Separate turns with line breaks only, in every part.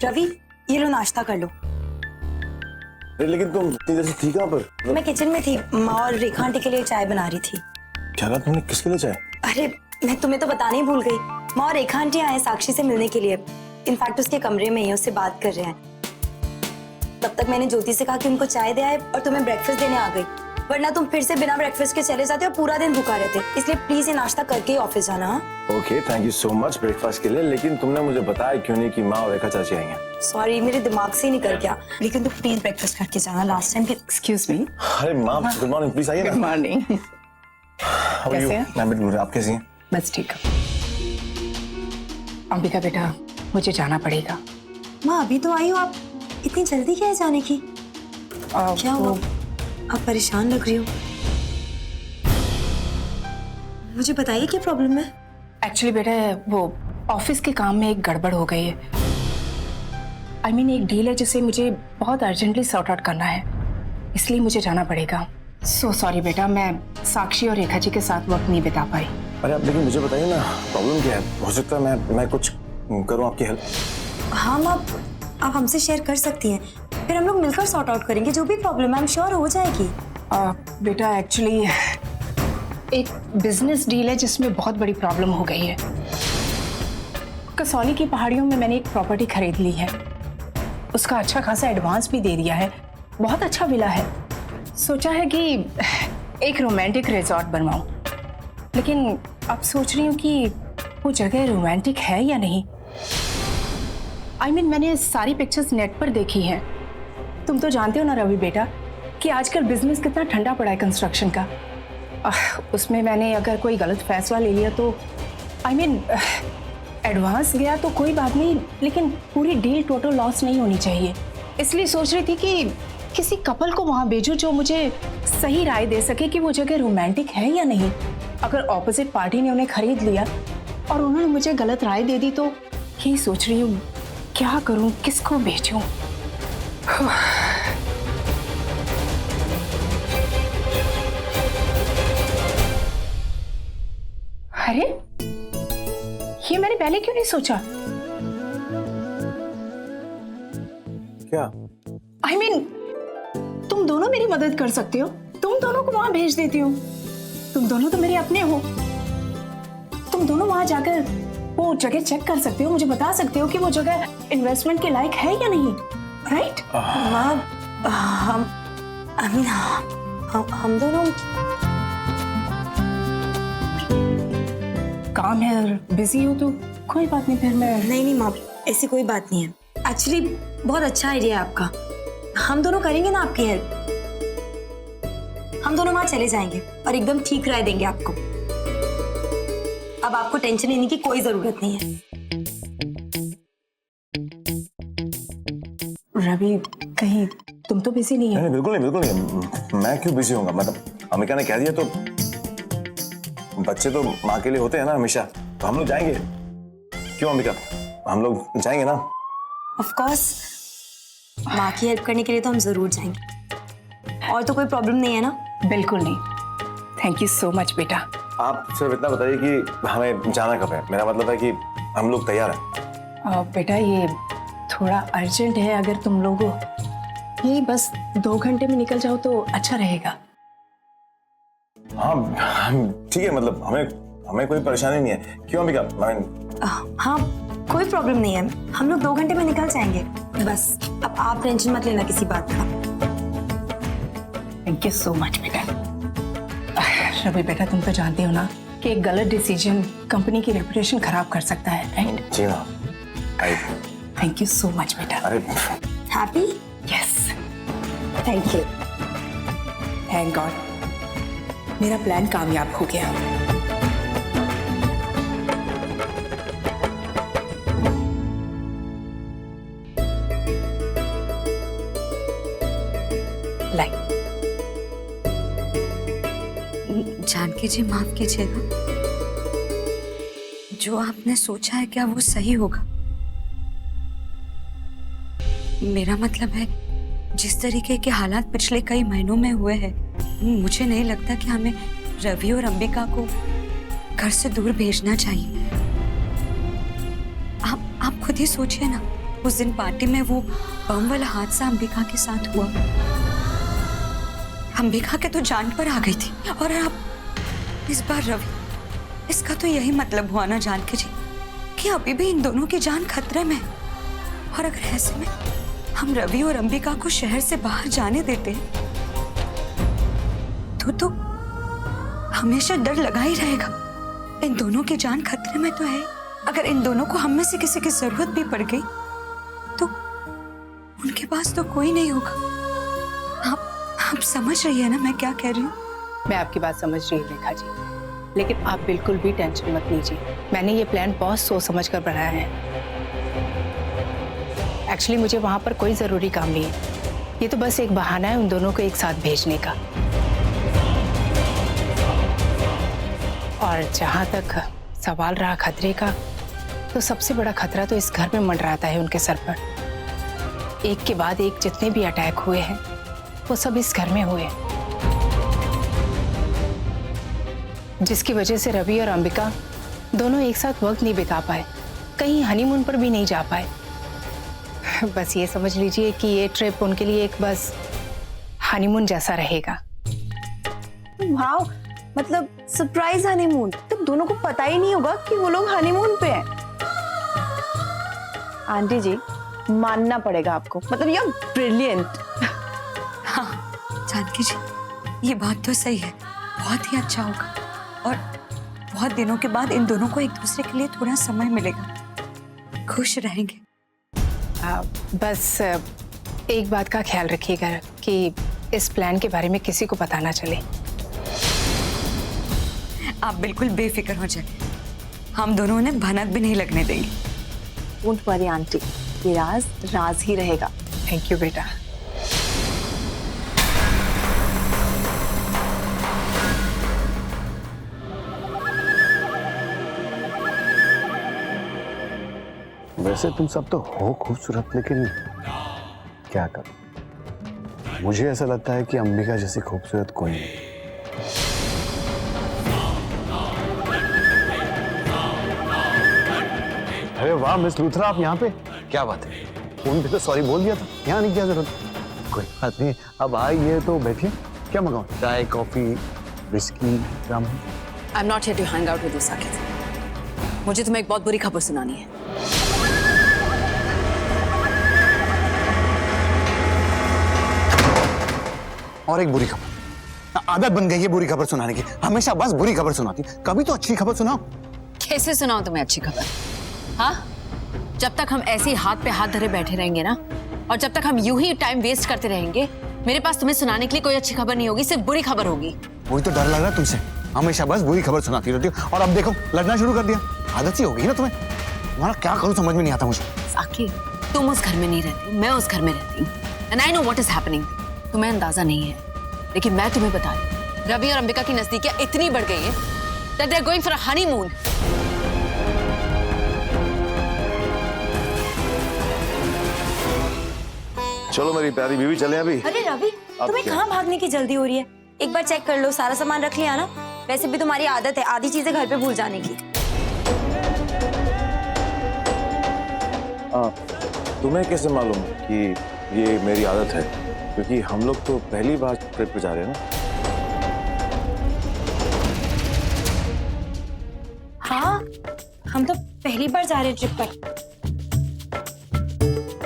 रवि, ये लो नाश्ता कर लो।
लेकिन तुम इतनी देर से थी कहाँ पर?
मैं किचन में थी, माँ और रेखा आंटी के लिए चाय बना रही थी।
क्या कहा तुमने? किसके लिए चाय?
अरे मैं तुम्हें तो बताना ही भूल गई, माँ और रेखा आंटी आए साक्षी से मिलने के लिए। इनफैक्ट उसके कमरे में ही उससे बात कर रहे हैं। तब तक मैंने ज्योति से कहा कि उनको चाय दे आए और तुम्हें ब्रेकफास्ट देने आ गई, वरना तुम फिर से बिना ब्रेकफास्ट के चले जाते और पूरा दिन भूखा रहते। इसलिए प्लीज ये नाश्ता करके ही ऑफिस जाना।
Okay, thank you so much breakfast के लिए, लेकिन तुमने मुझे बताया क्यों नहीं कि माँ और रेखा चाची आई हैं?
सॉरी, मेरे दिमाग से ही निकल गया, लेकिन तुम प्लीज ब्रेकफास्ट करके जाना। Last time
excuse me.
अरे माँ, गुड मॉर्निंग, प्लीज आइए ना।
Good morning. कैसे हैं?
मैं बिल्कुल, आप कैसी हैं?
बस ठीक है। अंबिका बेटा, मुझे जाना पड़ेगा।
माँ अभी तो आई हो आप, इतनी जल्दी क्या है जाने की? क्या हुआ? आप परेशान लग रही हो। मुझे बताइए क्या प्रॉब्लम है?
एक्चुअली बेटा वो ऑफिस के काम में एक गड़बड़ हो गई है। I mean, एक डील है जिसे मुझे बहुत अर्जेंटली सॉर्ट आउट करना है, इसलिए मुझे जाना पड़ेगा। सो सॉरी बेटा, मैं साक्षी और रेखा जी के साथ वक्त नहीं बिता पाई।
अरे आप लेकिन मुझे बताइए ना, प्रॉब्लम क्या है? हो सकता है मैं कुछ करूँ आपकी हेल्प।
हाँ माँ, आप हमसे शेयर कर सकती हैं, फिर हम लोग मिलकर सॉर्ट आउट करेंगे। जो भी प्रॉब्लम है, I'm श्योर हो जाएगी।
बेटा एक्चुअली एक बिजनेस डील है जिसमें बहुत बड़ी प्रॉब्लम हो गई है। कसौली की पहाड़ियों में मैंने एक प्रॉपर्टी खरीद ली है, उसका अच्छा खासा एडवांस भी दे दिया है, बहुत अच्छा विला है। सोचा है कि एक रोमांटिक रिजॉर्ट बनवाऊं, लेकिन अब सोच रही हूँ कि वो जगह रोमांटिक है या नहीं। I mean, मैंने सारी पिक्चर्स नेट पर देखी हैं। तुम तो जानते हो ना रवि बेटा कि आजकल बिजनेस कितना ठंडा पड़ा है कंस्ट्रक्शन का। उसमें मैंने अगर कोई गलत फैसला ले लिया तो I mean, एडवांस गया तो कोई बात नहीं, लेकिन पूरी डील टोटल लॉस नहीं होनी चाहिए। इसलिए सोच रही थी कि किसी कपल को वहां भेजूं जो मुझे सही राय दे सके कि वो जगह रोमांटिक है या नहीं। अगर ऑपोजिट पार्टी ने उन्हें खरीद लिया और उन्होंने मुझे गलत राय दे दी तो यही सोच रही हूँ क्या करूं, किसको भेजूं। अरे ये मैंने पहले क्यों नहीं सोचा?
क्या?
I mean, तुम दोनों मेरी मदद कर सकते हो, तुम दोनों को वहां भेज देती हूँ। तुम दोनों तो मेरे अपने हो, तुम दोनों वहां जाकर वो जगह चेक कर सकते हो, मुझे बता सकते हो कि वो जगह इन्वेस्टमेंट के लायक है या नहीं, राइट?
माँ हम दोनों
काम है और बिजी हो तो कोई बात नहीं, फिर मैं
नहीं माँ, ऐसी कोई बात नहीं है। एक्चुअली बहुत अच्छा आइडिया है आपका, हम दोनों करेंगे ना आपकी हेल्प। हम दोनों वहां चले जाएंगे और एकदम ठीक राय देंगे आपको। अब आपको टेंशन लेने की कोई जरूरत नहीं है।
रवि, कहीं तुम तो बिजी नहीं हो?
नहीं, बिल्कुल नहीं। मैं क्यों बिजी होऊंगा? मतलब अमिका ने कह दिया तो बच्चे तो माँ के लिए होते हैं ना हमेशा, तो हम लोग जाएंगे। क्यों अमिका, हम लोग जाएंगे ना?
ऑफ कोर्स, माँ की हेल्प करने के लिए तो हम जरूर जाएंगे। और तो कोई प्रॉब्लम नहीं है ना?
बिल्कुल नहीं। थैंक यू सो मच बेटा।
आप सिर्फ इतना बताइए कि हमें जाना कब है। मेरा मतलब है कि हम लोग तैयार हैं।
बेटा ये थोड़ा अर्जेंट है, अगर तुम लोग यही बस 2 घंटे में निकल जाओ तो अच्छा रहेगा।
हाँ ठीक है, मतलब हमें कोई परेशानी नहीं है। क्यों अमिका?
हाँ कोई प्रॉब्लम नहीं है, हम लोग 2 घंटे में निकल जाएंगे। बस अब आप टेंशन मत लेना किसी बात का।
थैंक यू सो मच बेटा। रवि बेटा, तुम तो जानते हो ना कि एक गलत डिसीजन कंपनी की रेपुटेशन खराब कर सकता है, राइट?
जी हाँ।
थैंक यू सो मच बेटा।
अरे
happy?
Yes, thank you. Thank God, मेरा प्लान कामयाब हो गया। लाइक
जानकी जी, माफ कीजिएगा, जो आपने सोचा है क्या वो सही होगा? मेरा मतलब है, जिस तरीके के हालात पिछले कई महीनों में हुए हैं, मुझे नहीं लगता कि हमें रवि और अंबिका को घर से दूर भेजना चाहिए। आप खुद ही सोचिए ना,
उस दिन पार्टी में वो बम वाला हादसा अंबिका के साथ हुआ। अंबिका के तो जान पर आ गई थी, और अब इस बार रवि। इसका तो यही मतलब हुआ ना जानकी जी, कि अभी भी इन दोनों की जान खतरे में है। और अगर ऐसे में हम रवि और अंबिका को शहर से बाहर जाने देते हैं तो हमेशा डर लगा ही रहेगा। इन दोनों की जान खतरे में तो है। अगर इन दोनों को हम में से किसी की जरूरत भी पड़ गई तो उनके पास तो कोई नहीं होगा। आप समझ रही है ना मैं क्या कह रही हूँ?
मैं आपकी बात समझ रही हूँ रेखा जी, लेकिन आप बिल्कुल भी टेंशन मत लीजिए। मैंने ये प्लान बहुत सोच समझ कर बनाया है। एक्चुअली मुझे वहां पर कोई जरूरी काम नहीं है। ये तो बस एक बहाना है उन दोनों को एक साथ भेजने का। और जहां तक सवाल रहा खतरे का, तो सबसे बड़ा खतरा तो इस घर में मंडराता है उनके सर पर। एक के बाद एक जितने भी अटैक हुए हैं वो सब इस घर में हुए, जिसकी वजह से रवि और अंबिका दोनों एक साथ वक्त नहीं बिता पाए, कहीं हनीमून पर भी नहीं जा पाए। बस ये समझ लीजिए कि ये ट्रिप उनके लिए एक बस हनीमून जैसा रहेगा।
वाओ, मतलब सरप्राइज हनीमून। तो दोनों को पता ही नहीं होगा कि वो लोग हनीमून पे हैं। आंटी जी, मानना पड़ेगा आपको, मतलब यू आर ब्रिलियंट।
हाँ जानकी जी, ये बात तो सही है। बहुत ही अच्छा होगा, और बहुत दिनों के बाद इन दोनों को एक दूसरे के लिए थोड़ा समय मिलेगा। खुश रहेंगे।
बस एक बात का ख्याल रखिएगा कि इस प्लान के बारे में किसी को पता ना चले।
आप बिल्कुल बेफिक्र हो जाए, हम दोनों ने भनक भी नहीं लगने देंगे।
डोंट वरी आंटी, ये राज राज ही रहेगा।
थैंक यू बेटा।
वैसे तुम सब तो हो खूबसूरत, लेकिन क्या करूं? मुझे ऐसा लगता है कि अंबिका जैसी खूबसूरत कोई नहीं। अरे वाह मिस लूथरा, आप यहाँ पे? क्या बात है, फोन पे तो सॉरी बोल दिया था, यहाँ नहीं क्या जरूरत? कोई बात नहीं, अब आइए तो बैठिए। क्या मंगाऊं? चाय, coffee, whisky, rum?
I am not here to hang out with you Saqib. मुझे तुम्हें एक बहुत बुरी खबर सुनानी है।
और एक बुरी खबर। आदत बन गई है बुरी खबर सुनाने की, हमेशा बस बुरी खबर सुनाती। कभी तो अच्छी खबर सुनाओ।
कैसे सुनाऊं तुम्हें अच्छी खबर? हाँ, जब तक हम ऐसे ही हाथ पे हाथ धरे बैठे रहेंगे ना, और जब तक हम यूं ही टाइम वेस्ट करते रहेंगे, मेरे पास तुम्हें सुनाने के लिए कोई अच्छी खबर नहीं होगी, सिर्फ बुरी खबर होगी।
वही तो डर लग रहा है तुमसे, हमेशा बस बुरी खबर सुनाती रहती हो। और अब देखो लड़ना शुरू कर दिया। आदत सी हो गई ना तुम्हें। तुम्हारा क्या करूं समझ में नहीं आता मुझे।
साकिब, तुम उस घर में नहीं रहती, मैं उस घर में रहती हूँ, and I know what is happening. तुम्हें अंदाजा नहीं है, लेकिन मैं तुम्हें बता रही हूँ, रवि और अंबिका की नजदीकियां इतनी बढ़ गई है that they're going for a honeymoon.
चलो मेरी प्यारी बीवी, चले अभी।
अरे रवि, तुम्हें
क्या?
कहाँ भागने की जल्दी हो रही है? एक बार चेक कर लो, सारा सामान रख लिया ना? वैसे भी तुम्हारी आदत है आधी चीजें घर पे भूल जाने की।
तुम्हें कैसे मालूम कि ये मेरी आदत है? क्योंकि हम लोग तो पहली बार ट्रिप पे जा रहे हैं ना।
हाँ, हम तो पहली बार जा रहे हैं ट्रिप पर।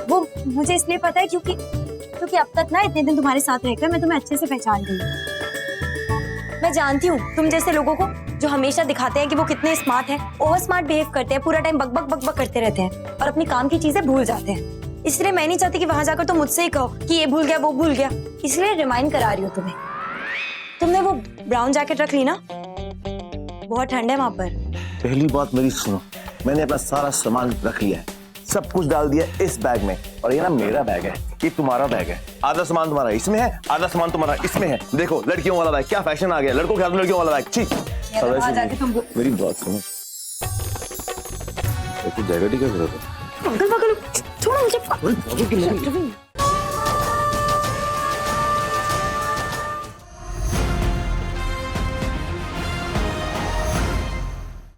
वो मुझे इसलिए पता है क्योंकि अब तक ना इतने दिन तुम्हारे साथ रहकर मैं तुम्हें अच्छे से पहचान गई हूँ। मैं जानती हूँ तुम जैसे लोगों को जो हमेशा दिखाते हैं कि वो कितने स्मार्ट हैं, ओवर स्मार्ट बिहेव करते हैं, पूरा टाइम बक बक बक बक करते रहते हैं और अपनी काम की चीजें भूल जाते हैं। इसलिए मैं नहीं चाहती कि वहां जाकर तुम मुझसे ही कहो कि ये भूल गया वो भूल गया। इसलिए रिमाइंड करा रही हूँ तुम्हें। तुमने वो ब्राउन जैकेट रख ली ना? बहुत ठंड है वहां पर।
पहली बात मेरी सुनो, मैंने अपना सारा सामान रख लिया है, सब कुछ डाल दिया इस बैग में, और ये ना मेरा बैग है, ये तुम्हारा बैग है। आधा सामान तुम्हारा इसमें है, आधा सामान तुम्हारा इसमें है। देखो लड़कियों वाला बैग, क्या फैशन आ गया, लड़कों के हाथ में लड़कियों वाला बैग। ठीक, मेरी बात सुनो, तो जैकेट ही क्या जरूरत है?
छोड़ो मुझे।